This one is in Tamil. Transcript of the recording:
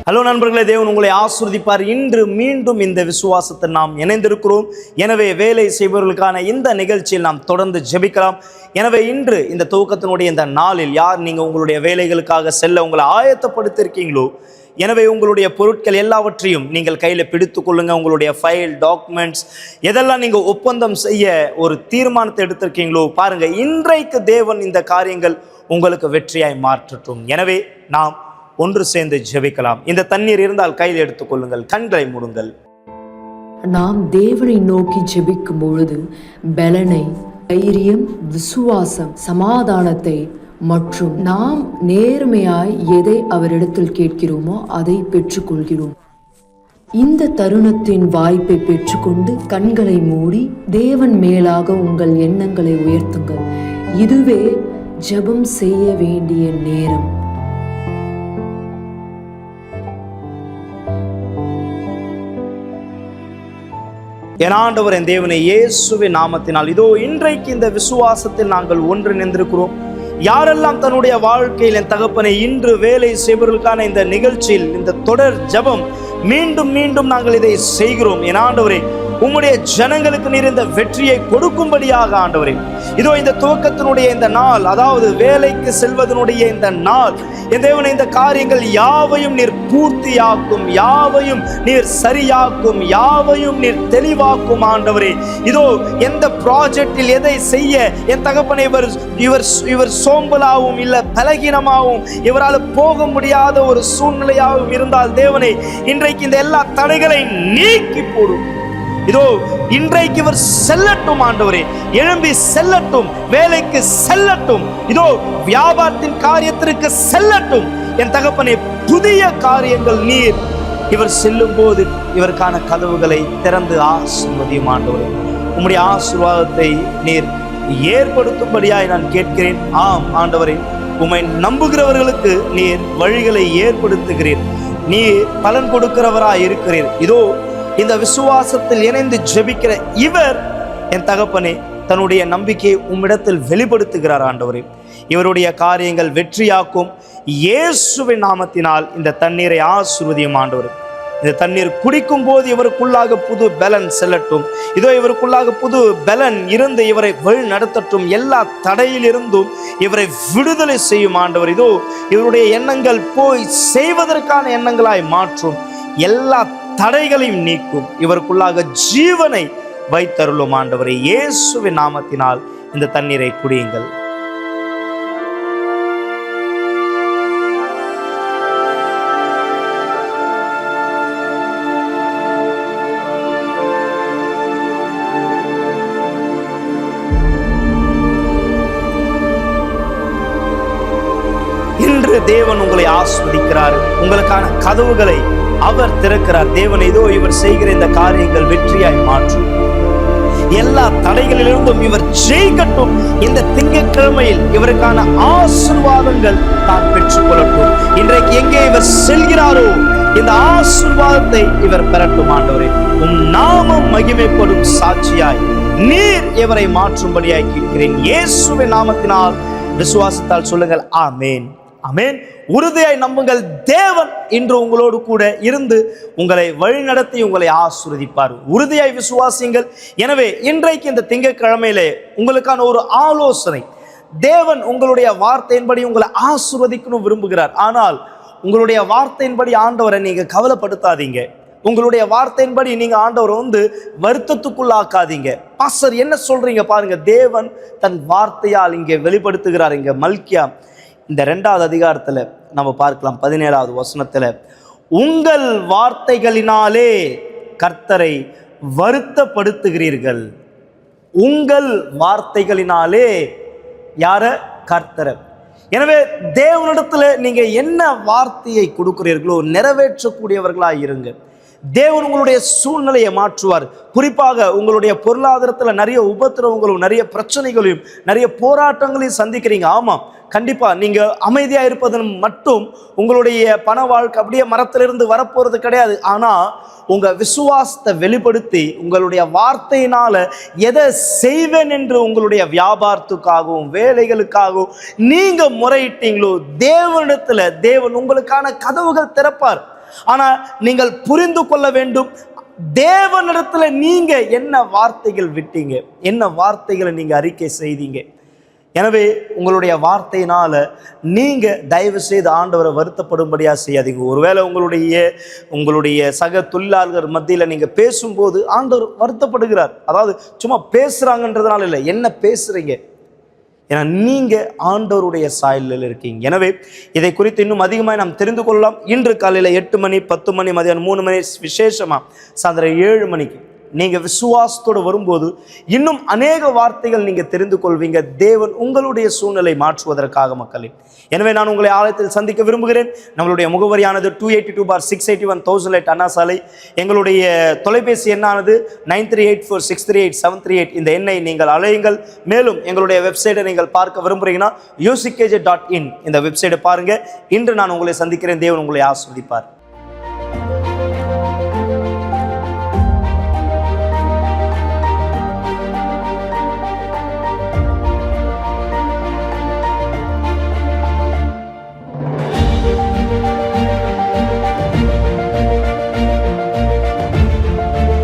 ஹலோ நண்பர்களே, தேவன் உங்களை ஆசீர்வதிப்பார். இன்று மீண்டும் இந்த விசுவாசத்தில் நாம் இணைந்திருக்கிறோம். எனவே வேலை செய்பவர்களுக்கான இந்த நிகழ்ச்சியில் நாம் தொடர்ந்து ஜெபிக்கலாம். எனவே இன்று இந்த துவக்கத்தினுடைய இந்த நாளில் யார் நீங்கள் உங்களுடைய வேலைகளுக்காக செல்ல உங்களை ஆயத்தப்படுத்தியிருக்கீங்களோ, எனவே உங்களுடைய பொருட்கள் எல்லாவற்றையும் நீங்கள் கையில் பிடித்து கொள்ளுங்க. உங்களுடைய ஃபைல், டாக்குமெண்ட்ஸ் எதெல்லாம் நீங்கள் ஒப்பந்தம் செய்ய ஒரு தீர்மானத்தை எடுத்திருக்கீங்களோ பாருங்கள், இன்றைக்கு தேவன் இந்த காரியங்கள் உங்களுக்கு வெற்றியாய் மாற்றட்டும். எனவே நாம் ஒன்று சேர்ந்து ஜெபிக்கலாம். இந்த தண்ணீர் இருந்தால் கையில் எடுத்துக்கொள்ளுங்கள், கண்களை மூடுங்கள். நாம் தேவனை நோக்கி ஜெபிக்கும் பொழுது பலனை, தைரியம், விசுவாசம், சமாதானத்தை மற்றும் நாம் நேர்மையாய் எதை அவரிடத்தில் கேட்கிறோமோ அதை பெற்றுக்கொள்கிறோம். இந்த தருணத்தின் வாய்ப்பை பெற்றுக்கொண்டு கண்களை மூடி தேவன் மேலாக உங்கள் எண்ணங்களை உயர்த்துங்கள். இதுவே ஜெபம் செய்ய வேண்டிய நேரம். என் ஆண்டவர், என் தேவனை, இயேசுவின் நாமத்தினால் இதோ இன்றைக்கு இந்த விசுவாசத்தில் நாங்கள் ஒன்றிணைந்திருக்கிறோம். யாரெல்லாம் தன்னுடைய வாழ்க்கையில் என் தகப்பனை இன்று வேலை செய்வதற்கான இந்த நிகழ்ச்சியில் இந்த தொடர் ஜெபம் மீண்டும் மீண்டும் நாங்கள் இதை செய்கிறோம். என் ஆண்டவரே, உம்முடைய ஜனங்களுக்கு நீர் இந்த வெற்றியை கொடுக்கும்படியாக ஆண்டவரே, இதோ இந்த துவக்கத்தினுடைய இந்த நாள், அதாவது வேலைக்கு செல்வதனுடைய இந்த நாள், என் தேவனே, இந்த காரியங்கள் யாவையும் நீர் பூர்த்தியாக்கும், யாவையும் நீர் சரியாக்கும், யாவையும் நீர் தெளிவாக்கும் ஆண்டவரே. இதோ எந்த ப்ராஜெக்டில் எதை செய்ய என் தகப்பனை இவர் சோம்பலாகவும் இல்லை பலகீனமாகவும் இவரால் போக முடியாத ஒரு சூழ்நிலையாகவும் இருந்தால் தேவனே, இன்றைக்கு இந்த எல்லா தடைகளை நீக்கி போடும். இதோ இன்றைக்கு இவர் செல்லட்டும் ஆண்டவரே, எழும்பி செல்லட்டும், வேலைக்கு செல்லட்டும், இதோ வியாபாரத்தின் காரியத்திற்கு செல்லட்டும். என் தகப்பனே, புதிய காரியங்கள் நீர் இவர் செல்லும் போது இவருக்கான கதவுகளை திறந்து ஆசீர்வதியும் ஆண்டவரே. உம்முடைய ஆசீர்வாதத்தை நீர் ஏற்படுத்தும்படியாய் நான் கேட்கிறேன். ஆம் ஆண்டவரே, உம்மை நம்புகிறவர்களுக்கு நீர் வழிகளை ஏற்படுத்துகிறீர், நீர் பலன் கொடுக்கிறவராய் இருக்கிறீர். இதோ இந்த விசுவாசத்தில் இணைந்து ஜெபிக்கிற இவர் என் தகப்பனே தன்னுடைய நம்பிக்கையை உம்மிடத்தில் வெளிப்படுத்துகிறார் ஆண்டவரே. இவருடைய காரியங்கள் வெற்றியாக்கும். இயேசுவின் நாமத்தினால் இந்த தண்ணீரை ஆசீர்வதியும் ஆண்டவரே. இந்த தண்ணீர் குடிக்கும் போது இவருக்குள்ளாக புது பலன் செல்லட்டும். இதோ இவருக்குள்ளாக புது பலன் இருந்து இவரை வழி நடத்தட்டும். எல்லா தடையிலிருந்தும் இவரை விடுதலை செய்யும் ஆண்டவர். இதோ இவருடைய எண்ணங்கள் போய் செய்வதற்கான எண்ணங்களாய் மாற்றும். எல்லா தடைகளையும் நீக்கும். இவருக்குள்ளாக ஜீவனை வைத்தருளும் ஆண்டவரே. இயேசுவின் நாமத்தினால் இந்த தண்ணீரை குடியுங்கள். இன்று தேவன் உங்களை ஆஸ்வதிக்கிறார். உங்களுக்கான கதவுகளை அவர் திறக்கிறார். தேவன் இதோ இவர் செய்கிற இந்த காரியங்கள் வெற்றியாய் மாற்றும். எல்லா தடைகளிலிருந்தும் இவர் ஜெயிக்கட்டும். இந்த திங்கட்கிழமையில் இவருக்கான ஆசீர்வாதங்கள் தான் பெற்றுக்கொள்ளட்டும். இன்றைக்கு எங்கே இவர் செல்கிறாரோ இந்த ஆசீர்வாதத்தை இவர் பெறட்டும் ஆண்டவரே. உம் நாமம் மகிமைப்படும் சாட்சியாய் நீர் இவரை மாற்றும்படியாய் கேட்கிறேன். இயேசுவின் நாமத்தினால் விசுவாசத்தால் சொல்லுங்கள், ஆமேன், ஆமேன். உறுதியாய் நம்புங்கள். தேவன் இன்று உங்களோடு கூட இருந்து உங்களை வழிநடத்தி உங்களை ஆசீர்வதிப்பார். உறுதியாய் விசுவாசிங்கள். எனவே இன்றைக்கு இந்த திங்கட்கிழமையிலே உங்களுக்கான ஒரு ஆலோசனை. தேவன் உங்களுடைய வார்த்தையின்படி உங்களை ஆசீர்வதிக்கணும் விரும்புகிறார். ஆனால் உங்களுடைய வார்த்தையின்படி ஆண்டவரை நீங்க கவலைப்படுத்தாதீங்க. உங்களுடைய வார்த்தையின்படி நீங்க ஆண்டவரை வருத்தத்துக்குள்ளாக்காதீங்க. பாஸ்டர் என்ன சொல்றீங்க பாருங்க, தேவன் தன் வார்த்தையால் இங்கே வெளிப்படுத்துகிறார். இங்க மல்கியா இந்த 2வது அதிகாரத்தில் நம்ம பார்க்கலாம், 17வது வசனத்தில், உங்கள் வார்த்தைகளினாலே கர்த்தரை வருத்தப்படுத்துகிறீர்கள். உங்கள் வார்த்தைகளினாலே யார? கர்த்தரை. எனவே தேவனிடத்துல நீங்க என்ன வார்த்தையை கொடுக்கிறீர்களோ நிறைவேற்றக்கூடியவர்களாக இருங்க. தேவன் உங்களுடைய சூழ்நிலையை மாற்றுவார். குறிப்பாக உங்களுடைய பொருளாதாரத்தில் நிறைய உபத்திரவங்களும் நிறைய பிரச்சனைகளையும் நிறைய போராட்டங்களையும் சந்திக்கிறீங்க. ஆமாம், கண்டிப்பா நீங்க அமைதியா இருப்பதன் மட்டும் உங்களுடைய பண வாழ்க்கை அப்படியே மரத்திலிருந்து வரப்போறது கிடையாது. ஆனா உங்க விசுவாசத்தை வெளிப்படுத்தி உங்களுடைய வார்த்தையினால எதை செய்வேன் என்று உங்களுடைய வியாபாரத்துக்காகவும் வேலைகளுக்காகவும் நீங்க முறையிட்டீங்களோ தேவனிடத்துல தேவன் உங்களுக்கான கதவுகள் திறப்பார். ஆனால் நீங்கள் புரிந்து கொள்ள வேண்டும், தேவனிடத்துல நீங்க என்ன வார்த்தைகள் விட்டீங்க, என்ன வார்த்தைகளை நீங்க அறிக்கை செய்தீங்க. எனவே உங்களுடைய வார்த்தையினால நீங்க தயவு செய்து ஆண்டவரை வருத்தப்படும்படியா செய்யாதீங்க. ஒருவேளை உங்களுடைய சக தொழிலாளர்கள் மத்தியில் நீங்க பேசும்போது ஆண்டவர் வருத்தப்படுகிறார். அதாவது சும்மா பேசுறாங்கன்றதுனால இல்லை, என்ன பேசுறீங்க, ஏன்னா நீங்க ஆண்டவருடைய சாயலில் இருக்கீங்க. எனவே இதை குறித்து இன்னும் அதிகமாக நாம் தெரிந்து கொள்ளலாம். இன்று காலையில் 8 மணி, 10 மணி, மதியானம் 3 மணி, விசேஷமா சாயந்தரம் 7 மணிக்கு நீங்க விசுவாசத்தோடு வரும்போது இன்னும் அநேக வார்த்தைகள் நீங்க தெரிந்து கொள்வீங்க, தேவன் உங்களுடைய சூழ்நிலை மாற்றுவதற்காக மக்களே. எனவே நான் உங்களை ஆலயத்தில் சந்திக்க விரும்புகிறேன். நம்மளுடைய முகவரியானது 282/681 அண்ணா சாலை. எங்களுடைய தொலைபேசி எண்ணானது 9384638738. இந்த எண்ணை நீங்கள் அழையுங்கள். மேலும் எங்களுடைய வெப்சைட்டை நீங்கள் பார்க்க விரும்புகிறீங்கன்னா uckj.in இந்த வெப்சைட்டை பாருங்க. இன்று நான் உங்களை சந்திக்கிறேன். தேவன் உங்களை ஆசீர்வதிப்பார்.